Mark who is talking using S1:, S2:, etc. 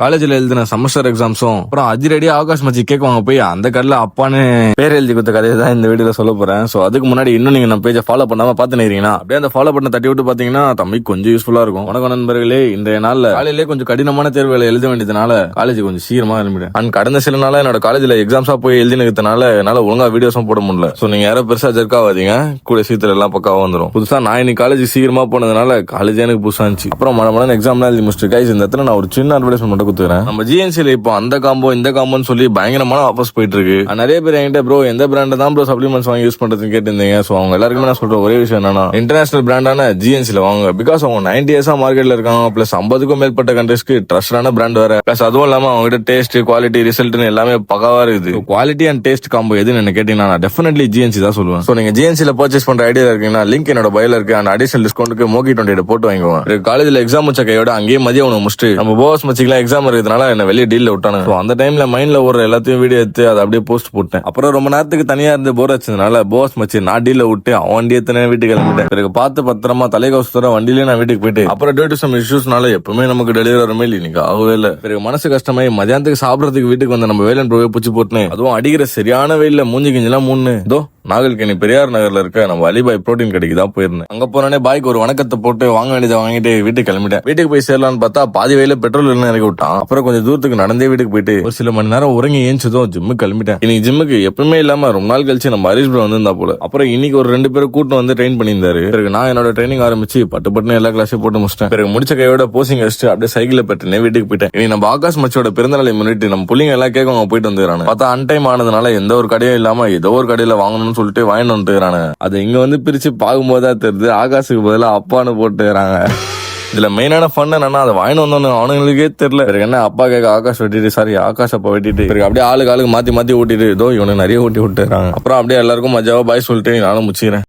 S1: காலேஜ்ல எழுதின செமஸ்டர் எக்ஸாம்ஸும் அப்புறம் அதிரடியா ஆகாஷ் மச்சி கேட்குவாங்க போய் அந்த கடல அப்பான்னு பேர் எழுதி கொடுத்த கதையை தான் இந்த வீடியோல சொல்ல போறேன். சோ அதுக்கு முன்னாடி இன்னும் நீங்க நம்ம பேஜை ஃபாலோ பண்ணாம பாத்துனீங்கன்னா அப்படியே அந்த ஃபாலோ பண்ண தட்டி விட்டு பாத்தீங்கன்னா தம்பி கொஞ்சம் யூஸ்ஃபுல்லா இருக்கும். வணக்கம் நண்பர்களே, இன்றைய நாள்ல காலையிலே கொஞ்சம் கடினமான தேர்வுகளை எழுத வேண்டியதுனால காலேஜ் கொஞ்சம் சீக்கிரமா எழுதிட்டேன். அண்ட் கடந்த சில நாளா என்னோட காலேஜ்ல எக்ஸாம்ஸா போய் எழுதினதுனால என்னால ஒழுங்கா வீடியோஸும் போட முடியல. சோ நீங்க யாரும் பெருசா ஜெர்க்காவாதீங்க, கூட சீக்கிரம் எல்லாம் பக்காவா வந்துடும். புதுசா நான் இன்னைக்கு காலேஜ் சீக்கிரமா போனதுனால காலேஜ் எனக்கு புதுசா இருந்துச்சு. அப்புறம் மழை எக்ஸாம்லாம் எழுதி முடிச்சுட்டு கைஸ் இந்த இடத்துல நான் ஒரு சின்ன அட்வர்டைஸ்மெண்ட் மட்டும் கொடுத்துறேன். நம்ம ஜிஎன்சில இப்போ அந்த காம்போ இந்த காம்போன்னு சொல்லி பயங்கரமான ஆஃபர்ஸ் போயிட்டு இருக்கு. நிறைய பேர் என்கிட்ட ப்ரோ எந்த பிராண்ட் தான் ப்ரோ சப்ளிமெண்ட்ஸ் வாங்கி யூஸ் பண்றதுன்னு கேட்டிருந்தீங்க. சோ அவங்க எல்லாருக்குமே நான் சொல்ற ஒரே விஷயம் என்னன்னா இன்டர்நேஷனல் பிராண்டான ஜிஎன்சில வாங்க. பிகாஸ் அவங்க 90 இயர்ஸா மார்க்கெட்ல இருக்காங்க. பிளஸ் 50க்கும் மேற்பட்ட கண்ட்ரிஸ்க்கு ட்ரஸ்டான பிராண்ட் வேற. பிளஸ் அதுவும் இல்லாம அவங்க கிட்ட டேஸ்ட், குவாலிட்டி, ரிசல்ட்னு எல்லாமே பக்காவா இருக்குது. குவாலிட்டி அண்ட் டேஸ்ட் காம்போ எதுன்னு என்ன கேட்டீங்கன்னா நான் டெஃபினெட்லி ஜிஎன்சி தான் சொல்லுவேன். சோ நீங்க ஜிஎன்சில பர்ச்சேஸ் பண்ற ஐடியா இருக்கீங்கன்னா லிங்க் என்னோட பயோல இருக்கு. அண்ட் அடிஷனல் டிஸ்கவுண்ட்க்கு மோகி 28 போட்டு வாங்குவாங்க. காலேஜ்ல எக்ஸாம் வச்ச கையோட அங்கேயே மதியம் உனக்கு முடிச்சுட்டு நம்ம போஸ் மச்சிக்கலாம் எக்ஸாம் இருக்கிறதுனால என்ன வெளியே டீல்ல விட்டானு. அந்த டைம்ல மைண்ட்ல ஒரு எல்லாத்தையும் வீடியோ எடுத்து அதை அப்படியே போஸ்ட் போட்டேன். அப்புறம் ரொம்ப நேரத்துக்கு தனியா இருந்து போர் வச்சதுனால போஸ் மச்சி நான் டீல்ல விட்டு அவன் வண்டி எத்தனை வீட்டுக்கு கிளம்பிட்டேன். பிறகு பார்த்து பத்திரமா தலைக்கவசத்தோட வண்டியிலே நான் வீட்டுக்கு போயிட்டு அப்புறம் டியூ டு சம் இஷ்யூஸ்னால எப்பவுமே நமக்கு டெலிவரி வர மாதிரி இன்னைக்கு ஆகவே இல்லை. பிறகு மனசு கஷ்டமாயி மதியானத்துக்கு சாப்பிடறதுக்கு வீட்டுக்கு வந்து நம்ம வேலன் ப்ரோவே பூச்சி போட்டுன்னு அதுவும் அடிக்கிற சரியான வெயில்ல மூஞ்சி கிஞ்செல்லாம் மூணு நாகல்கனி பெரியார் நகர்ல இருக்க நம்ம அலிபாய் புரோட்டீன் கடைக்கு தான் போயிருந்தேன். அங்க போனே பாய்க்கு ஒரு வணக்கத்தை போட்டு வாங்க வேண்டியதை வாங்கிட்டு வீட்டுக்கு கிளம்பிட்டேன். வீட்டுக்கு போய் சேரலான்னு பார்த்தா பாதி வயல பெட்ரோல் இல்லைன்னு இறக்கி விட்டான். அப்புறம் கொஞ்சம் தூரத்துக்கு நடந்தே வீட்டுக்கு போயிட்டு ஒரு சில மணி நேரம் உறங்கி ஏஞ்சதும் ஜிம்முக்கு கிளம்பிட்டேன். இன்னைக்கு ஜிம்முக்கு எப்பவுமே இல்லாம ரொம்ப நாள் கழிச்சு நம்ம ஹரிஷ் ப்ரோ வந்திருந்தா போல. அப்புறம் இன்னைக்கு ஒரு 2 பேரும் கூட்டம் வந்து ட்ரெயின் பண்ணியிருந்தாரு. பிறகு நான் என்னோட ட்ரைனிங் ஆரம்பிச்சு பட்டு எல்லா கிளாஸையும் போட்டு முடிச்சிட்டேன். பிறகு முடிச்ச கையோட போசிங் வச்சுட்டு அப்படியே சைக்கிள் பெற்றுனே வீட்டுக்கு போயிட்டேன். இன்னைக்கு நம்ம ஆகாஷ் மச்சியோட பிறந்தநாளை முன்னிட்டு நம்ம புள்ளிங்க எல்லாம் கேட்க போயிட்டு வந்துடுறாங்க. பார்த்தா அன்டைம் ஆனதுனால எந்த ஒரு கடையும் இல்லாம ஏதோ ஒரு கடையில வாங்கணும்னு சொல்லிட்டு வாங்கிட்டு வந்து அது இங்க வந்து பிரிச்சு பார்க்கும்போதுதான் தெரியுது ஆகாஷுக்கு பதிலா அப்பான்னு போட்டுறாங்க. இதுல மெயினான ஃபன் என்னன்னா அதை வாங்கிட்டு வந்தோன்னு அவனுங்களுக்கே தெரியல. என்ன அப்பா கேட்க ஆகாஷ் வெட்டிட்டு சாரி ஆகாஷ் அப்பா வெட்டிட்டு அப்படியே ஆளுக்கு மாத்தி மாத்தி ஓட்டிட்டு இதோ இவனுக்கு நிறைய ஓட்டி விட்டுறாங்க. அப்புறம் அப்படியே எல்லாருக்கும் மஜாவா பாய் சொல்லிட்டு நானும் முச்சிக்கிறேன்.